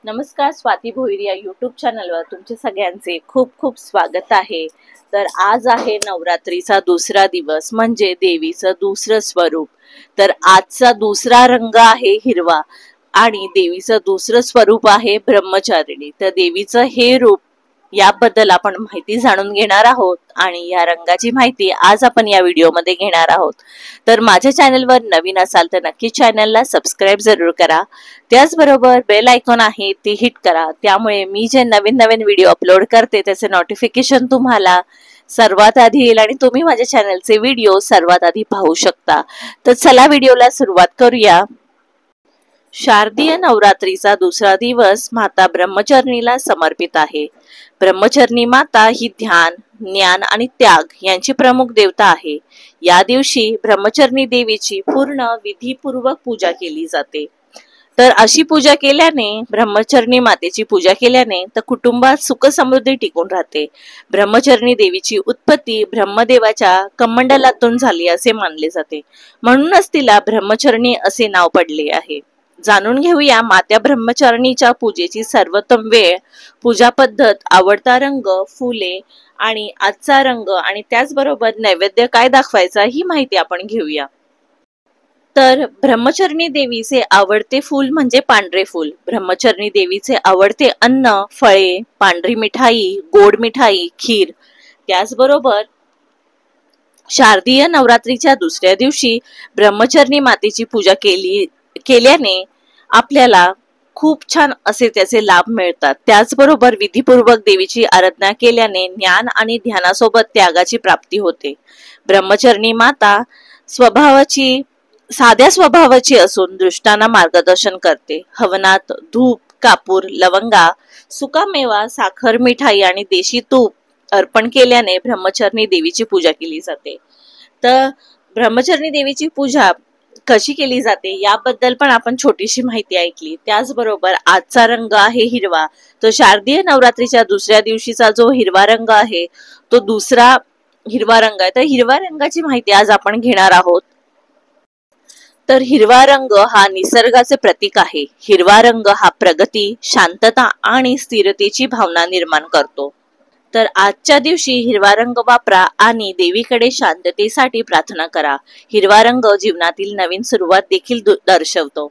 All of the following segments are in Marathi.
नमस्कार, स्वाती भोईर या यूट्यूब चॅनलवर तुमचे सगळ्यांचे खूप खूप स्वागत आहे। तर आज आहे नवरात्रीचा दुसरा दिवस म्हणजे देवीचं दुसरं स्वरूप। तर आजचा दुसरा रंग आहे हिरवा आणि देवीचं दुसरं स्वरूप आहे ब्रह्मचारिणी। तर देवीचं हे रूप याबद्दल आपण माहिती जाणून घेणार आहोत आणि या रंगाची माहिती आज आपण या व्हिडिओमध्ये घेणार आहोत। तर माझ्या चॅनलवर नवीन असाल तर नक्की चॅनलला सबस्क्राइब जरूर करा। त्याचबरोबर बेल आयकॉन आहे ती हिट करा, त्यामुळे मी जे नवीन नवीन व्हिडिओ अपलोड करते त्याचे नोटिफिकेशन तुम्हाला सर्वात आधी येईल आणि तुम्ही माझ्या चॅनलचे व्हिडिओ सर्वात आधी पाहू शकता। तर चला व्हिडिओला सुरुवात करूया। शारदीय नवरात्रीचा दुसरा दिवस माता ब्रह्मचरणीला समर्पित आहे। ब्रह्मचरणी माता ही ध्यान, ज्ञान आणि त्याग यांची प्रमुख देवता आहे। या दिवशी ब्रह्मचरणी देवीची पूर्ण विधीपूर्वक पूजा केली जाते। तर अशी पूजा केल्याने, ब्रह्मचरणी मातेची पूजा केल्याने तर कुटुंबात सुख समृद्धी टिकून राहते। ब्रह्मचरणी देवीची उत्पत्ती ब्रह्मदेवाच्या कमंडलातून झाली असे मानले जाते, म्हणूनच तिला ब्रह्मचरणी असे नाव पडले आहे। जाणून घेऊया माता ब्रह्मचारिणीच्या पूजेची सर्वोत्तम वेळ, पूजा पद्धत, आवडता रंग, फुले आणि आजचा रंग आणि त्याचबरोबर नैवेद्य काय दाखवायचा ही माहिती आपण घेऊया। तर ब्रह्मचरणी देवीचे आवडते फूल म्हणजे पांढरे फूल। ब्रह्मचरणी देवीचे आवडते अन्न फळे, पांढरी मिठाई, गोड मिठाई, खीर। त्याचबरोबर शारदीय नवरात्रीच्या दुसऱ्या दिवशी ब्रह्मचरणी मातेची पूजा केल्याने आपल्याला खूप छान असे त्याचे लाभ मिळतात। त्याचबरोबर विधीपूर्वक देवीची आराधना केल्याने ज्ञान आणि ध्यानासोबत त्यागाची प्राप्ती होते। ब्रह्मचरणी माता साध्या स्वभावाची असून दृष्टांना मार्गदर्शन करते। हवनात धूप, कापूर, लवंगा, सुकामेवा, साखर, मिठाई आणि देशी तूप अर्पण केल्याने ब्रह्मचरणी देवीची पूजा केली जाते। तर ब्रह्मचरणी देवीची पूजा कशी केली जाते याबद्दल पण आपण छोटीशी माहिती ऐकली। त्याचबरोबर आजचा रंग आहे हिरवा। तो शारदीय नवरात्रीच्या दुसऱ्या दिवशीचा जो हिरवा रंग आहे तो दुसरा हिरवा रंग आहे। तर हिरवा रंगाची माहिती आज आपण घेणार आहोत। तर हिरवा रंग हा निसर्गाचे प्रतीक आहे। हिरवा रंग हा प्रगती, शांतता आणि स्थिरतेची भावना निर्माण करतो। तर आजच्या दिवशी हिरवा रंग वापरा आणि देवीकडे शांततेसाठी प्रार्थना करा। हिरवा रंग जीवनातील नवीन सुरुवात देखील दर्शवतो।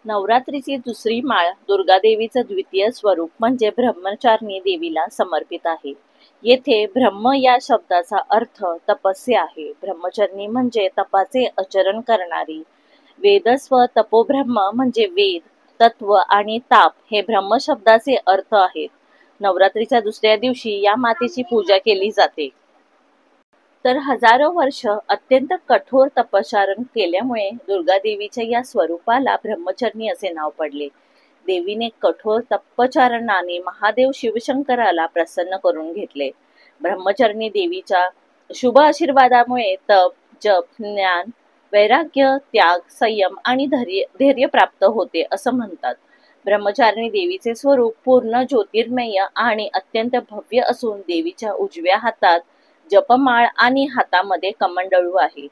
नवरात्रीची दुसरी माळ दुर्गादेवीचं द्वितीय स्वरूप म्हणजे ब्रह्मचारिणी देवीला समर्पित आहे. येथे ब्रह्म या शब्दाचा अर्थ तपस्या आहे. ब्रह्मचारिणी म्हणजे तपाचे आचरण करणारी. वेदस्व तपोब्रह्म म्हणजे वेद, तत्व आणि ताप हे ब्रह्म शब्दाचे अर्थ आहेत. नवरात्रीच्या दुसऱ्या दिवशी या मातेची पूजा केली जाते. तर हजारो वर्ष अत्यंत कठोर तपश्चर्या केल्यामुळे दुर्गादेवीच्या या स्वरूपाला ब्रह्मचारिणी असे नाव पडले. देवीने कठोर तपश्चर्याने महादेव शिवशंकराला प्रसन्न करून घेतले. ब्रह्मचारिणी देवीच्या शुभ आशीर्वादामुळे तप, जप, ज्ञान, वैराग्य, त्याग, संयम आणि धैर्य प्राप्त होते असं म्हणतात. ब्रह्मचारिणी देवीचे स्वरूप पूर्ण ज्योतिर्मय आणि अत्यंत भव्य असून देवीच्या उजव्या हातात जपमाळ आणि हातामध्ये कमंडळू आहे.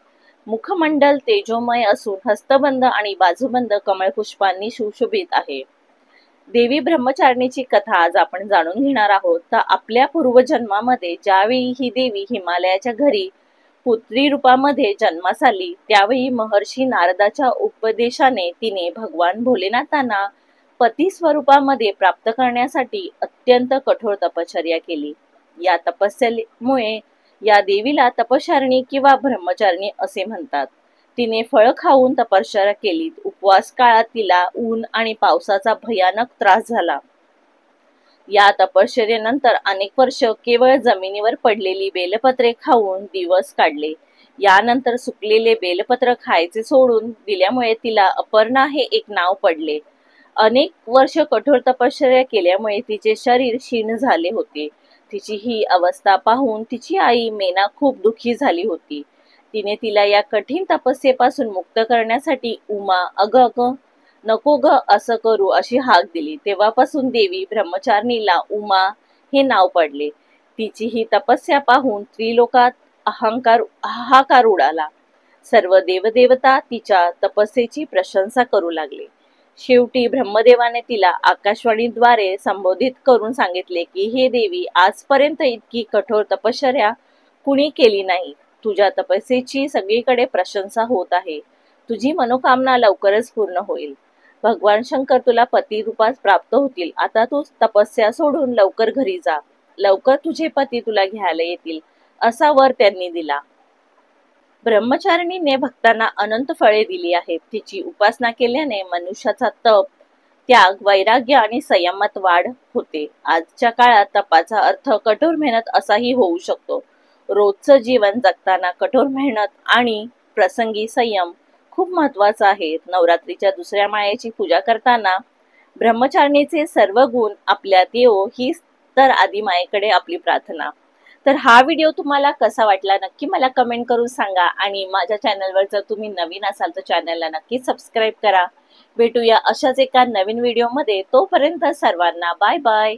मुखमंडल तेजोमय असून हस्तबंध आणि बाजूबंद कमळपुष्पांनी सुशोभित आहे. देवी ब्रह्मचारिणीची कथा आज आपण जाणून घेणार आहोत. तर आपल्या पूर्वजन्मामध्ये ज्यावेळी ही देवी हिमालयाच्या घरी पुत्री रूपामध्ये जन्मास आली, त्यावेळी महर्षी नारदाच्या उपदेशाने तिने भगवान भोलेनाथांना पती स्वरूपामध्ये प्राप्त करण्यासाठी अत्यंत कठोर तपश्चर्या केली. या तपस्येमुळे या देवीला तपश्चरिणी किंवा ब्रह्मचारिणी असे म्हणतात. तिने फळ खाऊन तपश्चर्या केली. उपवास काळात तिला ऊन आणि पावसाचा भयानक त्रास झाला. या तपश्चर्येनंतर अनेक वर्ष केवळ जमिनीवर पडलेली बेलपत्रे खाऊन दिवस काढले. यानंतर सुकलेले बेलपत्र खायचे सोडून दिल्यामुळे तिला अपर्णा हे एक नाव पडले. अनेक वर्ष कठोर तपश्चर्या केल्यामुळे तिचे शरीर क्षीण झाले होते. तिची ही अवस्था पाहून तिची आई मेना खूप दुःखी झाली होती. तिने तिला या कठीण तपस्येपासून मुक्त करण्यासाठी उमा, अग नको ग असं करू अशी हाक दिली. तेव्हापासून देवी ब्रह्मचारिणीला उमा हे नाव पडले. तिची ही तपस्या पाहून त्रिलोकात हाहाकार उडाला. सर्व देवदेवता तिच्या तपस्येची प्रशंसा करू लागले. शेवटी ब्रह्मदेवाने तिला आकाशवाणीद्वारे संबोधित करून सांगितले की हे देवी, आजपर्यंत इतकी कठोर तपश्चर्या कुणी केली नाही. तुझ्या तपस्येची सगळीकडे प्रशंसा होत आहे. तुझी मनोकामना लवकरच पूर्ण होईल. भगवान शंकर तुला पती रूपात प्राप्त होतील. आता तू तपस्या सोडून लवकर घरी जा. लवकर तुझे पती तुला घ्यायला येतील असा वर त्यांनी दिला. ब्रह्मचारिणीने भक्तांना अनंत फळे दिली आहेत. तिची उपासना केल्याने मनुष्याचा तप, त्याग, वैराग्य आणि संयमात वाढ होते. आजच्या काळात तपाचा अर्थ कठोर मेहनत असाही होऊ शकतो. रोजचं जीवन जगताना कठोर मेहनत आणि प्रसंगी संयम खूप महत्वाचा आहे. नवरात्रीच्या दुसऱ्या माळेची पूजा करताना ब्रह्मचारिणीचे सर्व गुण आपल्यात येवो ही तर आदी मायेकडे आपली प्रार्थना. तर हा व्हिडिओ तुम्हाला कसा वाटला नक्की मला कमेंट करून सांगा. आणि माझ्या चॅनलवर जर तुम्ही नवीन असाल तर चॅनलला नक्की सबस्क्राईब करा. भेटूया अशाच एका नवीन व्हिडिओमध्ये. तोपर्यंत सर्वांना बाय बाय.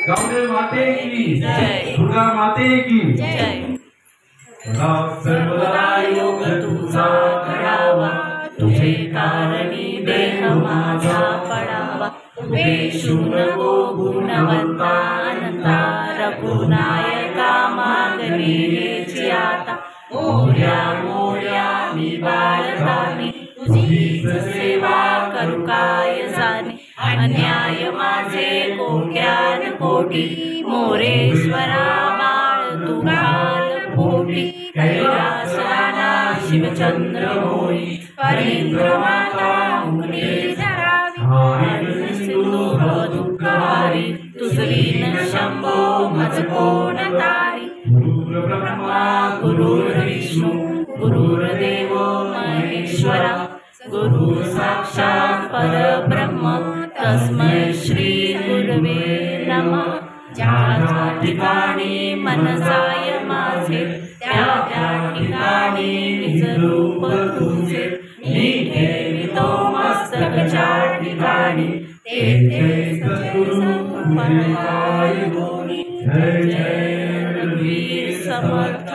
गावडे माते की जय, दुर्गा माते की जय। सर्वदा योग तुझा करावा, तुझे कारणी देह माझा पडावा। वेशू नको गुणवंता अनंता, रघुनायका मागणी हेची आता। मोर्या मोर्या मी बाळकामी, तुझीच सेवा करू काय जाणे। अन्याय माझे कोट्यान कोटी, मोरेश्वरा बाळ तू घाल पोटी। कैलासनाना शिवचंद्र होई, परेंद्र माता मुक्ती धरावी। सिंधूर दुःखहारी, तुझवीन शंभो मज कोण तारी। गुरुर्ब्रह्मा गुरुर्विष्णू, गुरुर्देव महेश्वरा। गुरु साक्षात परब्रह्म, तस्मै श्री गुरवे नमः। ज्या ठिकाणी मन जाय माझे, त्या त्या ठिकाणी निज रूप तुझे। मी ठेवितो मस्तकच्या ठिकाणी, तेथे सद्गुरु परमाय गुणी। जय जय रघुवीर समर्थ।